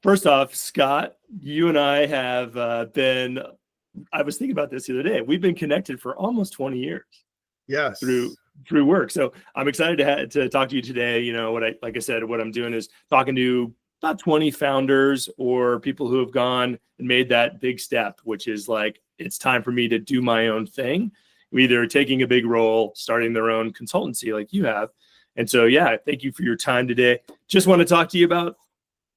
first off, Scott, you and I have I was thinking about this the other day. We've been connected for almost 20 years. Yes. Through work. So I'm excited to talk to you today. Like I said, what I'm doing is talking to about 20 founders or people who have gone and made that big step, which is like, it's time for me to do my own thing, either taking a big role, starting their own consultancy like you have. And so, yeah, thank you for your time today. Just want to talk to you about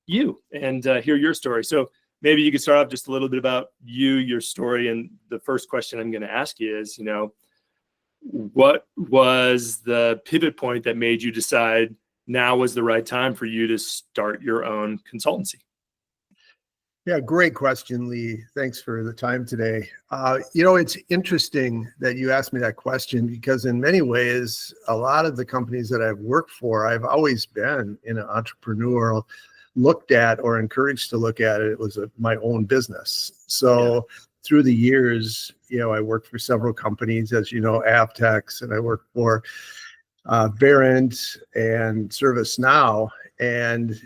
you and hear your story. So maybe you could start off just a little bit about you, your story. And the first question I'm going to ask you is, what was the pivot point that made you decide now was the right time for you to start your own consultancy? Yeah, great question, Lee. Thanks for the time today. It's interesting that you asked me that question because in many ways, a lot of the companies that I've worked for, I've always been in an entrepreneurial, looked at or encouraged to look at it. It was my own business. So through the years, I worked for several companies, as you know, Apptex, and I worked for Verint and ServiceNow. And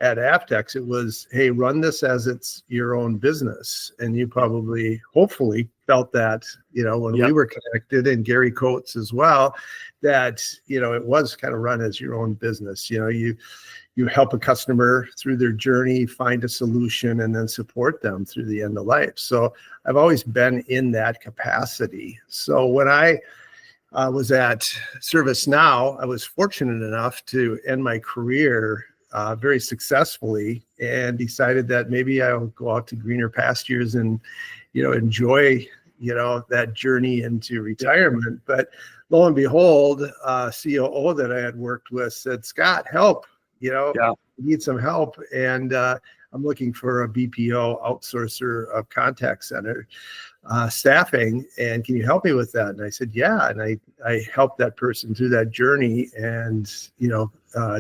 at Apptex, it was, hey, run this as it's your own business. And you probably, hopefully, felt that, when we were connected, and Gary Coates as well, that, it was kind of run as your own business. You help a customer through their journey, find a solution, and then support them through the end of life. So I've always been in that capacity. So when I was at ServiceNow, I was fortunate enough to end my career very successfully and decided that maybe I'll go out to greener pastures and, enjoy, that journey into retirement. But lo and behold, COO that I had worked with said, Scott, help. Need some help. And I'm looking for a BPO outsourcer of contact center staffing. And can you help me with that? And I said, yeah. And I helped that person through that journey and,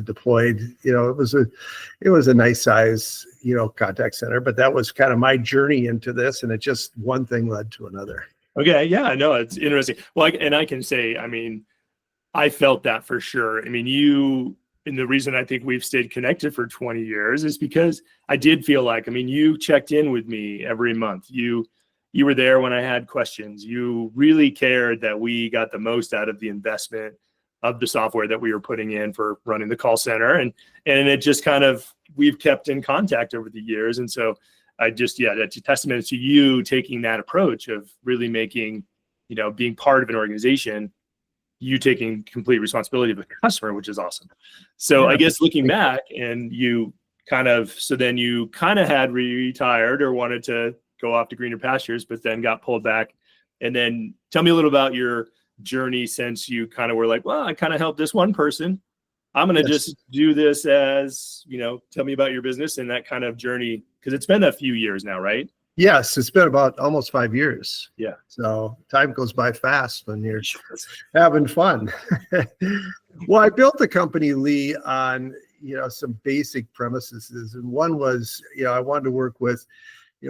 deployed, it was a nice size, contact center, but that was kind of my journey into this. And it just one thing led to another. Okay. Yeah, I know. It's interesting. Well, and I can say, I felt that for sure. And the reason I think we've stayed connected for 20 years is because I did feel like, you checked in with me every month. You were there when I had questions. You really cared that we got the most out of the investment of the software that we were putting in for running the call center. And it just kind of, we've kept in contact over the years. And so that's a testament to you taking that approach of really making, being part of an organization, you taking complete responsibility of the customer, which is awesome. So I guess looking back and then you had retired or wanted to go off to greener pastures, but then got pulled back. And then tell me a little about your journey since you kind of were like, well, I kind of helped this one person. I'm going to just do this as, tell me about your business and that kind of journey. Because it's been a few years now, right? Yes, it's been about almost 5 years. Yeah. So time goes by fast when you're having fun. Well, I built the company, Lee, on, some basic premises. And one was, I wanted to work with,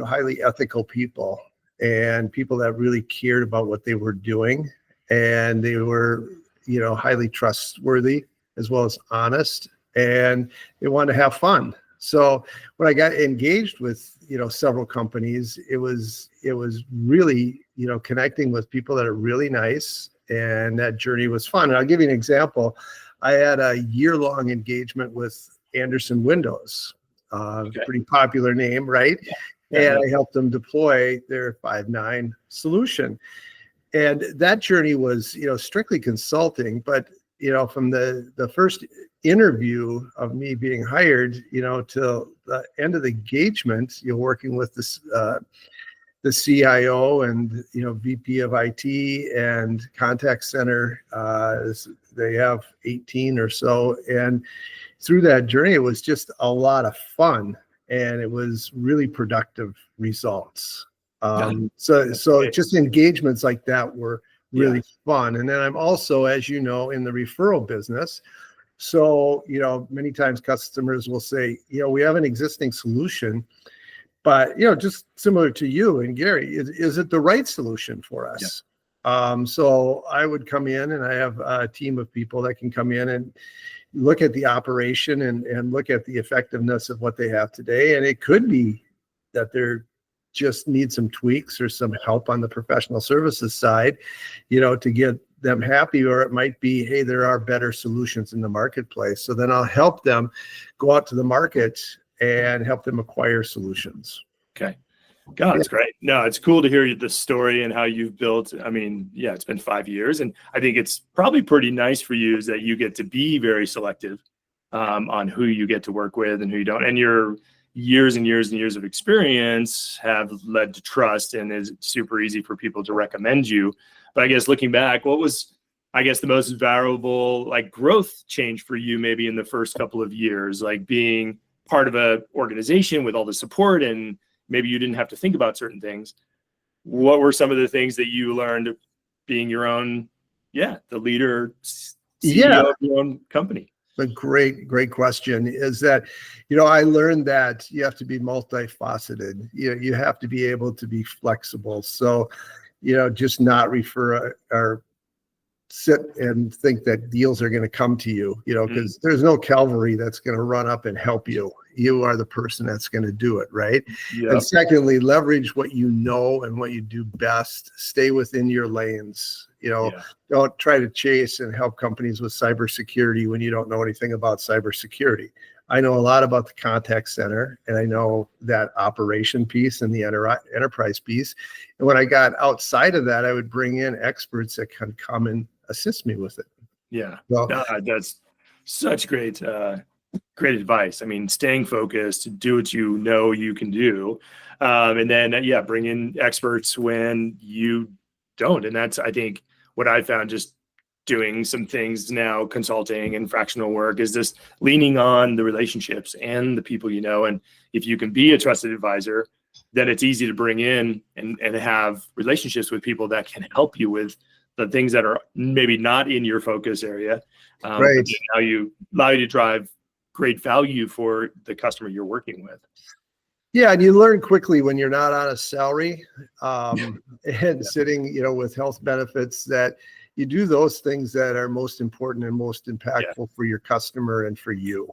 highly ethical people and people that really cared about what they were doing. And they were, highly trustworthy as well as honest. And they wanted to have fun. So when I got engaged with, several companies, it was really, connecting with people that are really nice, and that journey was fun. And I'll give you an example. I had a year-long engagement with Anderson Windows, pretty popular name, right? And I helped them deploy their 5.9 solution. And that journey was, strictly consulting, but from the first interview of me being hired, till the end of the engagement, working with this, the CIO and, VP of IT and contact center, they have 18 or so. And through that journey, it was just a lot of fun and it was really productive results. So just engagements like that were really fun. And then I'm also, as you know, in the referral business. So, many times customers will say, we have an existing solution, but, just similar to you and Gary, is it the right solution for us? So I would come in, and I have a team of people that can come in and look at the operation and look at the effectiveness of what they have today. And it could be that they're just need some tweaks or some help on the professional services side, to get them happy. Or it might be, hey, there are better solutions in the marketplace. So then I'll help them go out to the market and help them acquire solutions. Okay. God, it's great. No, it's cool to hear the story and how you've built. I mean, yeah, it's been 5 years, and I think it's probably pretty nice for you is that you get to be very selective on who you get to work with and who you don't. And your years and years and years of experience have led to trust, and is super easy for people to recommend you. But I guess looking back, what was, I guess, the most valuable growth change for you maybe in the first couple of years, like being part of a organization with all the support, and maybe you didn't have to think about certain things. What were some of the things that you learned being your own, the leader, CEO of your own company? A great question is that, I learned that you have to be multifaceted. You have to be able to be flexible. So, just not refer or sit and think that deals are going to come to you, because there's no cavalry that's going to run up and help you. You are the person that's going to do it, right? Yep. And secondly, leverage what you know and what you do best. Stay within your lanes. Don't try to chase and help companies with cybersecurity when you don't know anything about cybersecurity. I know a lot about the contact center, and I know that operation piece and the enterprise piece. And when I got outside of that, I would bring in experts that can come and assist me with it. Yeah, well, that's such great advice. I mean, staying focused, do what you know you can do, and then bring in experts when you don't. And that's, I think, what I found just doing some things now, consulting and fractional work, is just leaning on the relationships and the people you know. And if you can be a trusted advisor, then it's easy to bring in and have relationships with people that can help you with the things that are maybe not in your focus area. Right. But now allow you to drive great value for the customer you're working with. Yeah, and you learn quickly when you're not on a salary and sitting, with health benefits, that you do those things that are most important and most impactful for your customer and for you.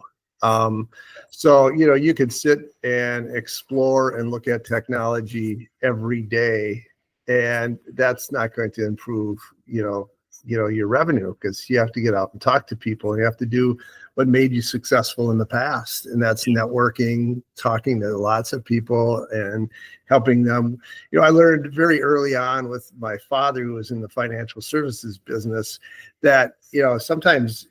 So, you could sit and explore and look at technology every day, and that's not going to improve, your revenue, because you have to get out and talk to people, and you have to do what made you successful in the past. And that's networking, talking to lots of people and helping them. I learned very early on with my father, who was in the financial services business, that, sometimes,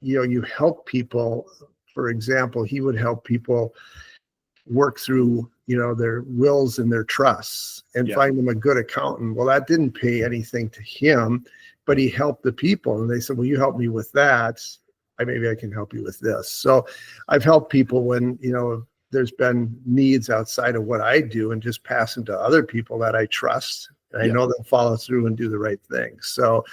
you help people. For example, he would help people work through, their wills and their trusts and find them a good accountant. Well, that didn't pay anything to him, but he helped the people. And they said, well, you help me with that, maybe I can help you with this. So I've helped people when, there's been needs outside of what I do, and just pass them to other people that I trust. And I know they'll follow through and do the right thing. So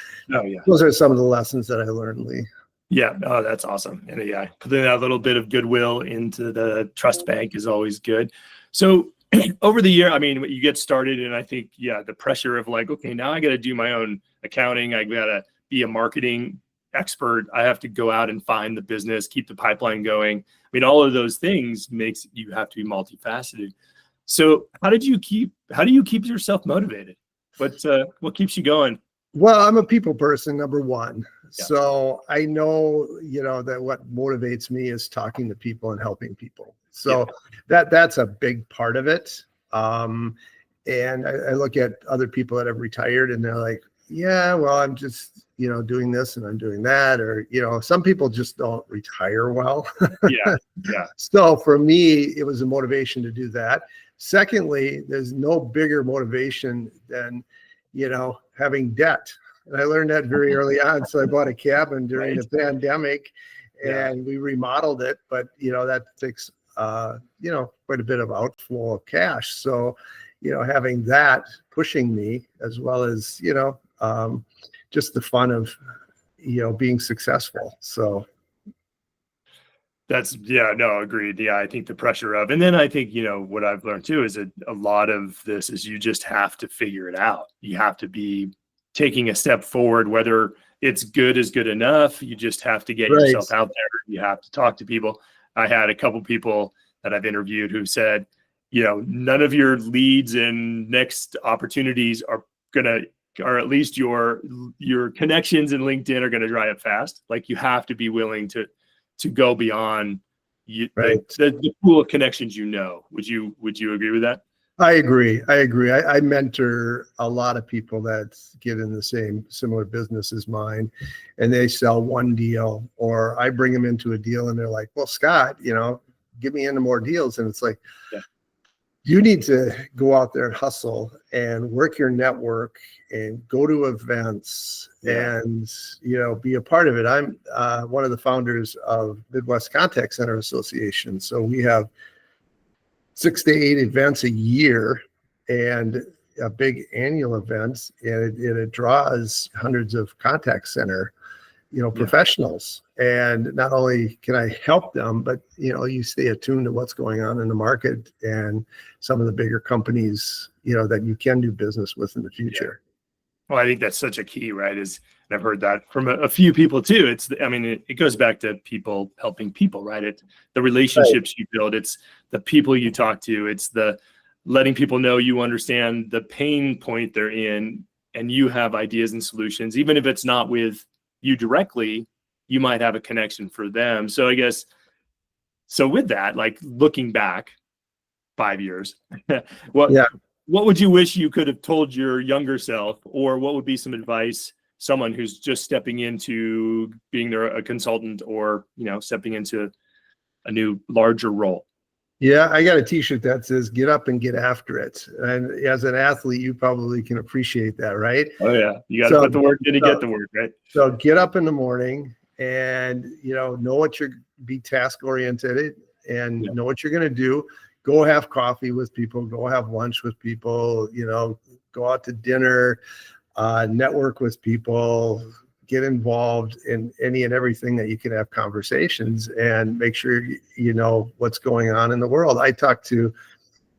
those are some of the lessons that I learned, Lee. Yeah. Oh, that's awesome. And putting that little bit of goodwill into the trust bank is always good. So over the year, you get started, and I think, the pressure of okay, now I got to do my own accounting. I got to be a marketing expert. I have to go out and find the business, keep the pipeline going. All of those things makes you have to be multifaceted. So how do you keep yourself motivated? What keeps you going? Well, I'm a people person, number one. Yeah. So I know, that what motivates me is talking to people and helping people. So that's a big part of it. And I look at other people that have retired, and they're like, yeah, well, I'm just, doing this and I'm doing that. Or, some people just don't retire well. Yeah. So for me, it was a motivation to do that. Secondly, there's no bigger motivation than, having debt. And I learned that very early on. So I bought a cabin during the pandemic, and we remodeled it, but that takes quite a bit of outflow of cash. So, having that pushing me, as well as, just the fun of, being successful. So that's, agreed. Yeah. I think the pressure of, and then I think, what I've learned too is that a lot of this is you just have to figure it out. You have to be taking a step forward, whether it's good is good enough. You just have to get Right. yourself out there. You have to talk to people. I had a couple people that I've interviewed who said, none of your leads and next opportunities are or at least your connections in LinkedIn are going to dry up fast. Like, you have to be willing to go beyond the pool of connections. Would you agree with that? I agree. I mentor a lot of people that get in the similar business as mine, and they sell one deal, or I bring them into a deal and they're like, well, Scott, get me into more deals. And it's like, you need to go out there and hustle and work your network and go to events and, be a part of it. I'm one of the founders of Midwest Contact Center Association. So we have 6 to 8 events a year, and a big annual event, and it draws hundreds of contact center, professionals. And not only can I help them, but you stay attuned to what's going on in the market and some of the bigger companies, that you can do business with in the future. Well, I think that's such a key, right? And I've heard that from a few people too. It goes back to people helping people, right? It's the relationships you build. It's the people you talk to. It's the letting people know you understand the pain point they're in, and you have ideas and solutions. Even if it's not with you directly, you might have a connection for them. So I guess, with that, like, looking back 5 years, what would you wish you could have told your younger self, or what would be some advice, someone who's just stepping into being a consultant, or, stepping into a new, larger role? Yeah, I got a t-shirt that says, get up and get after it. And as an athlete, you probably can appreciate that, right? Oh yeah. You got to put the work in to get the work, right? So get up in the morning and, know what be task oriented and know what you're going to do. Go have coffee with people, go have lunch with people, go out to dinner, network with people, get involved in any and everything that you can have conversations, and make sure you know what's going on in the world. I talk to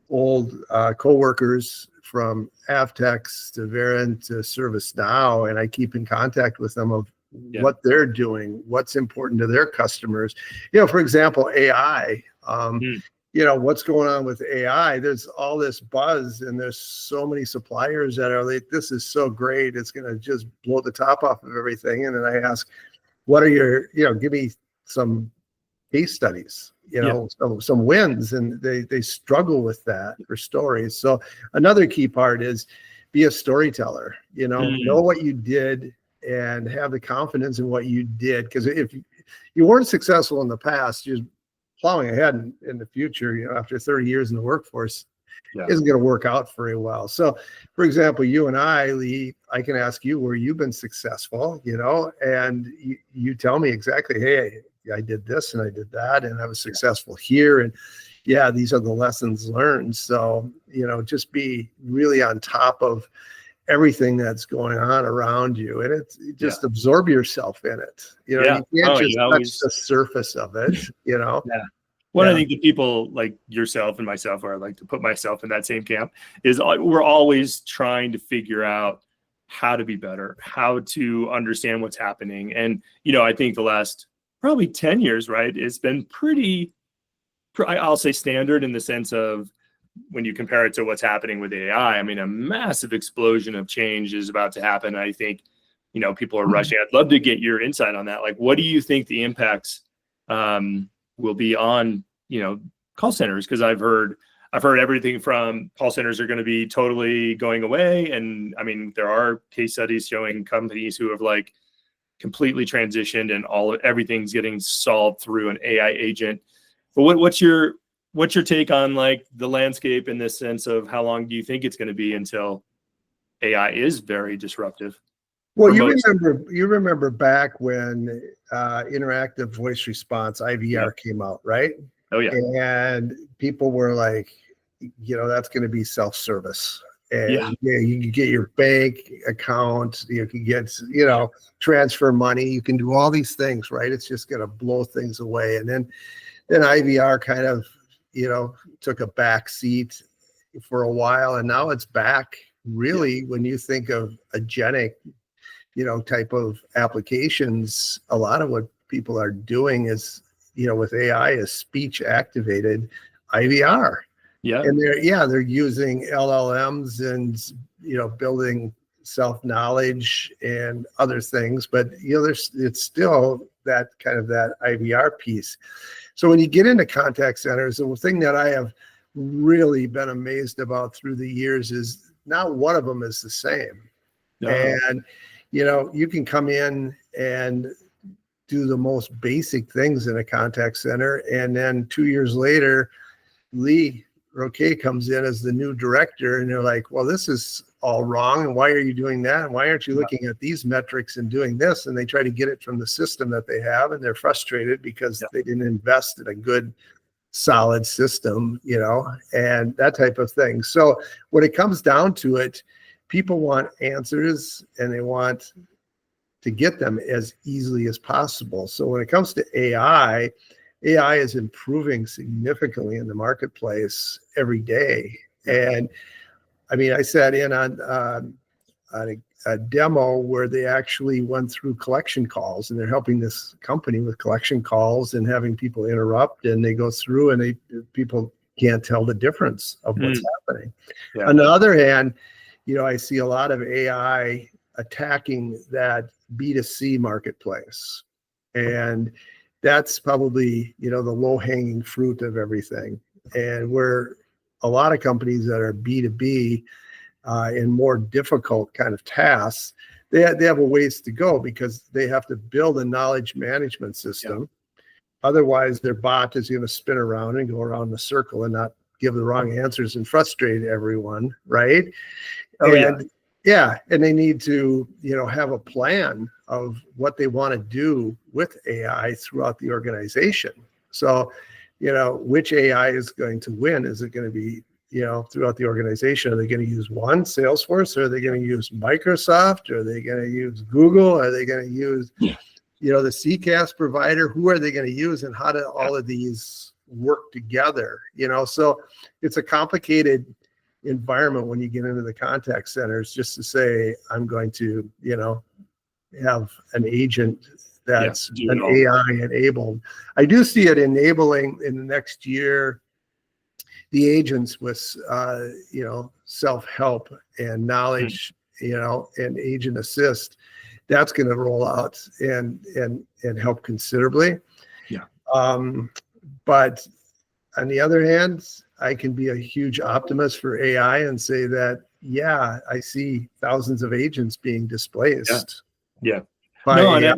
old coworkers from Apptex to Verint to ServiceNow, and I keep in contact with them of what they're doing, what's important to their customers. For example, AI. What's going on with AI? There's all this buzz, and there's so many suppliers that are like, this is so great, it's going to just blow the top off of everything. And then I ask, what are your, give me some case studies, some wins, and they struggle with that for stories. So another key part is be a storyteller, know what you did and have the confidence in what you did. Because if you weren't successful in the past, you're plowing ahead in the future, after 30 years in the workforce, isn't going to work out very well. So, for example, you and I, Lee, I can ask you where you've been successful, and you tell me exactly, hey, I did this and I did that, and I was successful here. And these are the lessons learned. So, just be really on top of everything that's going on around you, and it's just absorb yourself in it. You can't just touch the surface of it. Well, I think the people like yourself and myself, or I like to put myself in that same camp, is we're always trying to figure out how to be better, how to understand what's happening. And I think the last probably 10 years, right, it's been I'll say standard in the sense of, when you compare it to what's happening with AI, a massive explosion of change is about to happen. I think, people are rushing. I'd love to get your insight on that. Like, what do you think the impacts will be on, call centers? Because I've heard everything from call centers are going to be totally going away. And there are case studies showing companies who have completely transitioned, and everything's getting solved through an AI agent. But what's your take on the landscape in this sense of how long do you think it's going to be until AI is very disruptive? Well, you remember back when interactive voice response, IVR, came out, right? Oh yeah. And people were like, that's going to be self-service. And you can get your bank account, you can get, transfer money, you can do all these things, right? It's just going to blow things away. And then IVR kind of, took a back seat for a while, and now it's back, really, when you think of agentic, type of applications, a lot of what people are doing is, with AI is speech activated IVR. Yeah. And they're using LLMs and, building self-knowledge and other things, but it's still that kind of that IVR piece. So when you get into contact centers, the thing that I have really been amazed about through the years is not one of them is the same. No. And you can come in and do the most basic things in a contact center, and then 2 years later, Lee Roquet comes in as the new director, and they're like, well, this is all wrong, and why are you doing that? And why aren't you looking at these metrics and doing this? And they try to get it from the system that they have, and they're frustrated because they didn't invest in a good, solid system, and that type of thing. So when it comes down to it, people want answers, and they want to get them as easily as possible. So when it comes to AI is improving significantly in the marketplace every day. And I mean, I sat in on a demo where they actually went through collection calls, and they're helping this company with collection calls and having people interrupt, and they go through, and people can't tell the difference of what's happening. Yeah. On the other hand, I see a lot of AI attacking that B2C marketplace. And that's probably, the low-hanging fruit of everything. And where a lot of companies that are B2B in more difficult kind of tasks, they have a ways to go because they have to build a knowledge management system. Yeah. Otherwise, their bot is going to spin around and go around the circle and not give the wrong answers and frustrate everyone, right? And they need to, have a plan of what they want to do with AI throughout the organization. So, which AI is going to win? Is it going to be, throughout the organization? Are they going to use one, Salesforce? Are they going to use Microsoft? Are they going to use Google? Are they going to use, the CCaaS provider? Who are they going to use, and how do all of these work together? So it's a complicated environment when you get into the contact centers, just to say, I'm going to, have an agent that's an AI enabled. I do see it enabling in the next year, the agents with, self-help and knowledge, and agent assist. That's going to roll out and help considerably. Yeah. But on the other hand, I can be a huge optimist for AI and say that, I see thousands of agents being displaced. Yeah. By AI.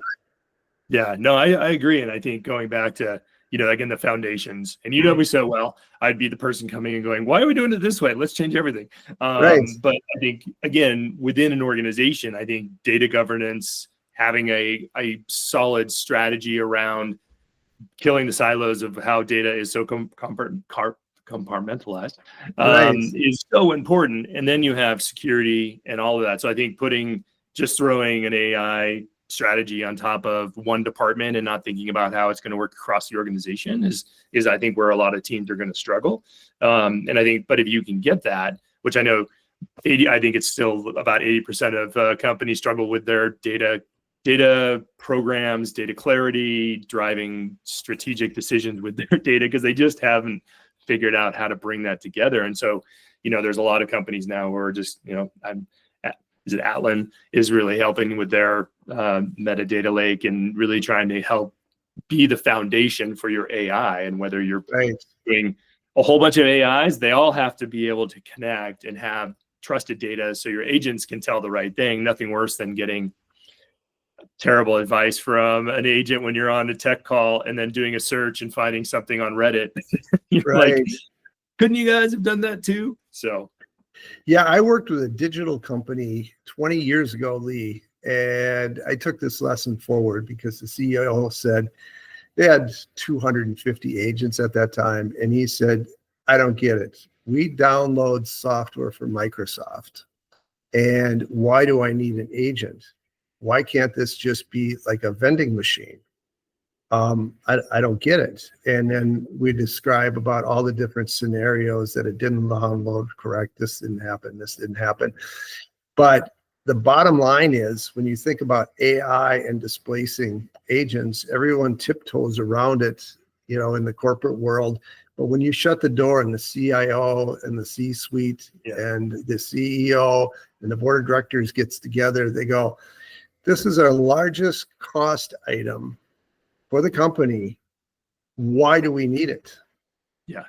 I agree. And I think going back to, like in the foundations, and me so well, I'd be the person coming and going, why are we doing it this way? Let's change everything. Right. But I think, again, within an organization, I think data governance, having a solid strategy around killing the silos of how data is so compartmentalized is so important. And then you have security and all of that. So I think throwing an AI strategy on top of one department and not thinking about how it's going to work across the organization is I think where a lot of teams are going to struggle. And I think, but if you can get that, which I know I think it's still about 80% of companies struggle with their data programs, data clarity, driving strategic decisions with their data because they just haven't figured out how to bring that together. And so, there's a lot of companies now who are just, Atlan is really helping with their metadata lake and really trying to help be the foundation for your AI. And whether you're doing a whole bunch of AIs, they all have to be able to connect and have trusted data so your agents can tell the right thing. Nothing worse than getting terrible advice from an agent when you're on a tech call and then doing a search and finding something on Reddit. Like, couldn't you guys have done that too? So. Yeah, I worked with a digital company 20 years ago, Lee, and I took this lesson forward because the CEO said they had 250 agents at that time. And he said, I don't get it. We download software from Microsoft. And why do I need an agent? Why can't this just be like a vending machine? I don't get it. And then we describe about all the different scenarios that it didn't download correct. This didn't happen. This didn't happen. But the bottom line is, when you think about AI and displacing agents, everyone tiptoes around it, in the corporate world. But when you shut the door and the CIO and the C-suite and the CEO and the board of directors gets together, they go, this is our largest cost item for the company. Why do we need it? Yeah.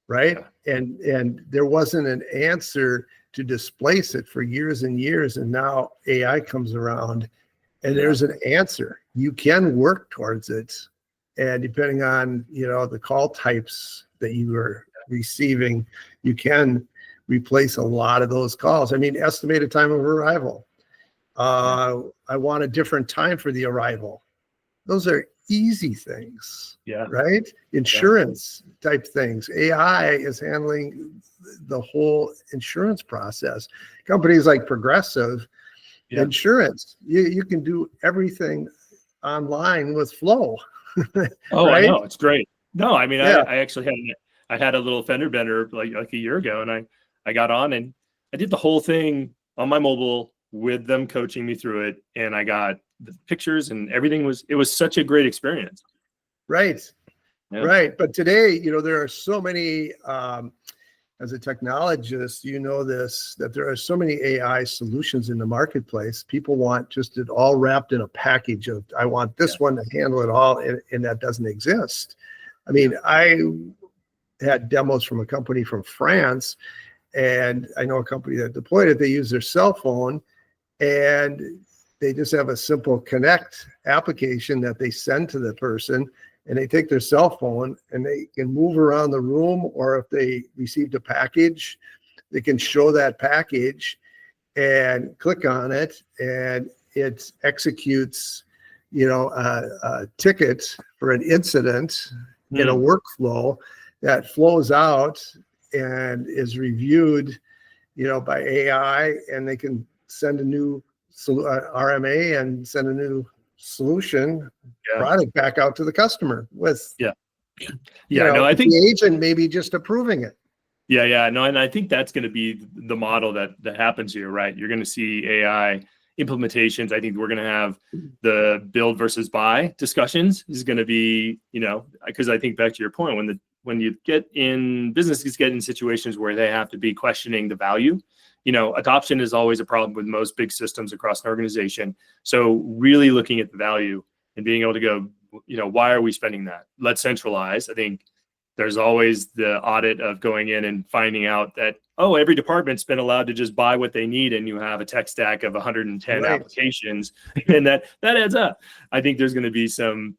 Right. Yeah. And there wasn't an answer to displace it for years and years. And now AI comes around and there's an answer. You can work towards it. And depending on, the call types that you are receiving, you can replace a lot of those calls. I mean, estimated time of arrival. I want a different time for the arrival. Those are easy things, right? Insurance type things. AI is handling the whole insurance process. Companies like Progressive Insurance, you can do everything online with Flow. Oh, right? I know, it's great. No, I mean, I actually had a little fender bender like a year ago, and I got on and I did the whole thing on my mobile with them coaching me through it, and I got the pictures and everything. It was such a great experience. Right. Yeah. Right. But today, there are so many, as a technologist, that there are so many AI solutions in the marketplace. People want just it all wrapped in a package of, I want this one to handle it all, and that doesn't exist. I mean, I had demos from a company from France, and I know a company that deployed it. They use their cell phone, and they just have a simple connect application that they send to the person, and they take their cell phone and they can move around the room, or if they received a package, they can show that package and click on it, and it executes, a ticket for an incident in a workflow that flows out and is reviewed, by AI, and they can send a new RMA and send a new solution product back out to the customer with I think the agent maybe just approving it. No, and I think that's going to be the model that happens here, right? You're going to see AI implementations. I think we're going to have the build versus buy discussions is going to be, because I think back to your point, when you businesses get in situations where they have to be questioning the value, adoption is always a problem with most big systems across an organization. So really looking at the value and being able to go, why are we spending that? Let's centralize. I think there's always the audit of going in and finding out that, every department's been allowed to just buy what they need, and you have a tech stack of 110 applications, and that adds up. I think there's going to be some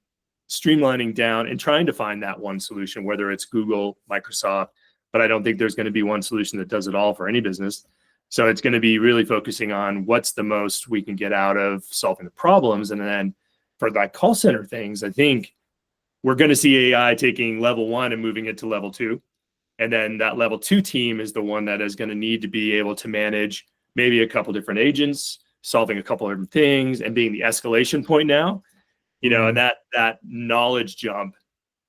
streamlining down and trying to find that one solution, whether it's Google, Microsoft, but I don't think there's going to be one solution that does it all for any business. So it's going to be really focusing on what's the most we can get out of solving the problems. And then for that call center things, I think we're going to see AI taking level 1 and moving it to level 2. And then that level 2 team is the one that is going to need to be able to manage maybe a couple different agents, solving a couple of different things, and being the escalation point now, and that knowledge jump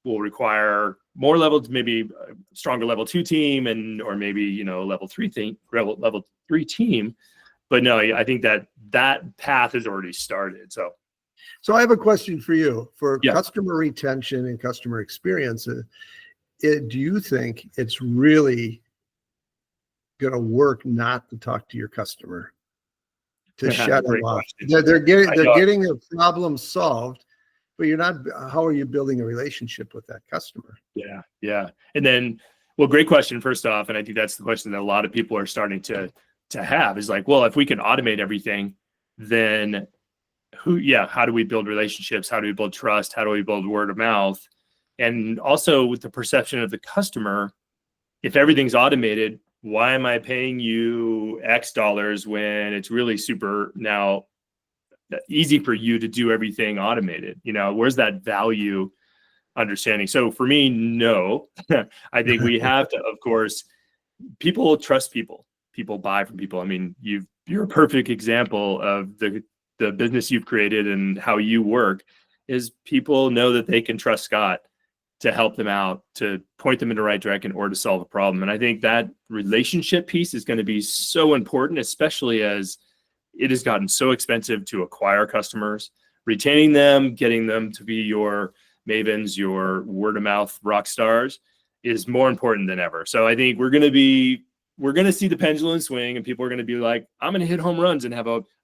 will require more levels, maybe a stronger level 2 team, or maybe, level 3 team. But no, I think that path has already started. So I have a question for you for customer retention and customer experience. Do you think it's really going to work not to talk to your customer, to shut them off? They're getting their problem solved, but you're not. How are you building a relationship with that customer? Yeah. And then, well, great question. First off, and I think that's the question that a lot of people are starting to have is like, well, if we can automate everything, then how do we build relationships? How do we build trust? How do we build word of mouth? And also with the perception of the customer, if everything's automated, why am I paying you X dollars when it's really super now easy for you to do everything automated? Where's that value understanding? So for me, no. I think we have to, of course, people trust people. People buy from people. I mean, you're a perfect example of the business you've created and how you work. is people know that they can trust Scott to help them out, to point them in the right direction, or to solve a problem. And I think that relationship piece is going to be so important, especially as it has gotten so expensive to acquire customers. Retaining them, getting them to be your mavens, your word of mouth rock stars is more important than ever. So I think we're going to see the pendulum swing, and people are going to be like, I'm going to hit home runs and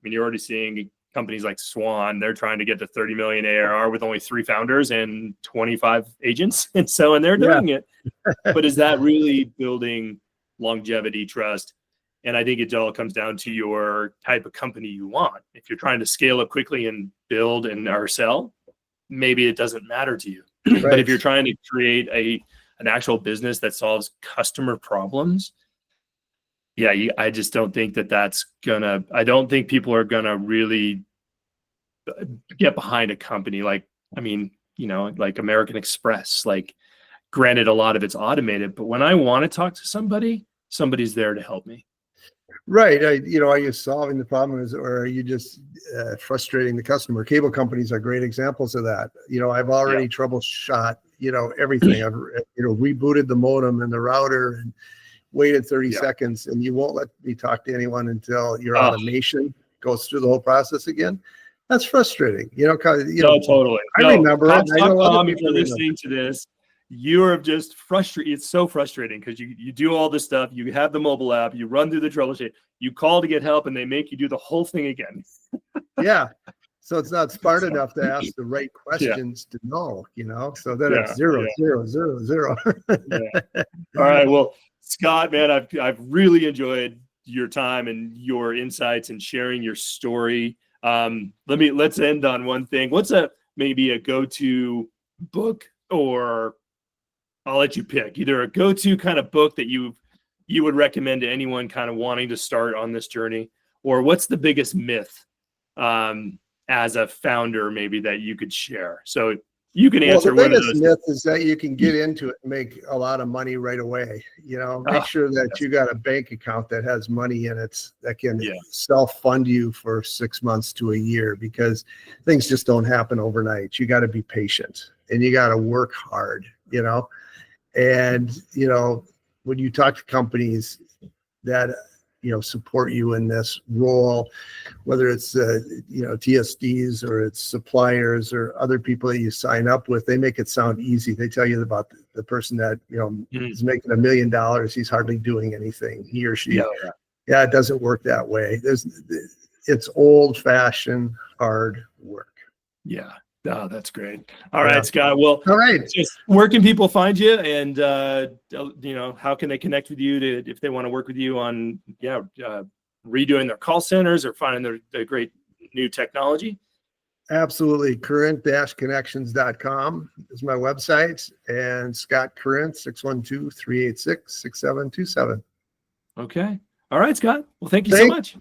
you're already seeing companies like Swan. They're trying to get to 30 million ARR with only 3 founders and 25 agents. And they're doing it. But is that really building longevity, trust? And I think it all comes down to your type of company you want. If you're trying to scale up quickly and build and or sell, maybe it doesn't matter to you. Right. But if you're trying to create an actual business that solves customer problems, I just don't think I don't think people are gonna really get behind a company like American Express. Like, granted, a lot of it's automated, but when I want to talk to somebody's there to help me. Right. Are you solving the problem, or are you just frustrating the customer? Cable companies are great examples of that. I've already troubleshot, everything. I've, rebooted the modem and the router and waited 30 seconds, and you won't let me talk to anyone until your automation goes through the whole process again. That's frustrating. No, totally. I remember it. I know other if you're listening to this, you are just frustrated. It's so frustrating because you do all this stuff. You have the mobile app, you run through the troubleshoot, you call to get help, and they make you do the whole thing again. Yeah. So it's not smart enough to ask the right questions to know, so then it's 0, 0, 0, 0. All right. Well, Scott, man, I've really enjoyed your time and your insights and sharing your story. Let's end on one thing. What's maybe a go-to book, or I'll let you pick, either a go-to kind of book that you would recommend to anyone kind of wanting to start on this journey, or what's the biggest myth as a founder maybe that you could share? So you can answer one of those. The biggest myth is that you can get into it and make a lot of money right away. Make sure that you got a bank account that has money in it that can self-fund you for 6 months to a year, because things just don't happen overnight. You got to be patient and you got to work hard, and, when you talk to companies that, support you in this role, whether it's, TSDs or it's suppliers or other people that you sign up with, they make it sound easy. They tell you about the person that, is making $1 million. He's hardly doing anything, he or she. It doesn't work that way. It's old fashioned hard work. Yeah. Oh, that's great. All right, Scott. Well, all right. Where can people find you, and how can they connect with you if they want to work with you on redoing their call centers or finding their great new technology? Absolutely. Current-connections.com is my website, and Scott Current, 612-386-6727. Okay. All right, Scott. Well, thank you so much.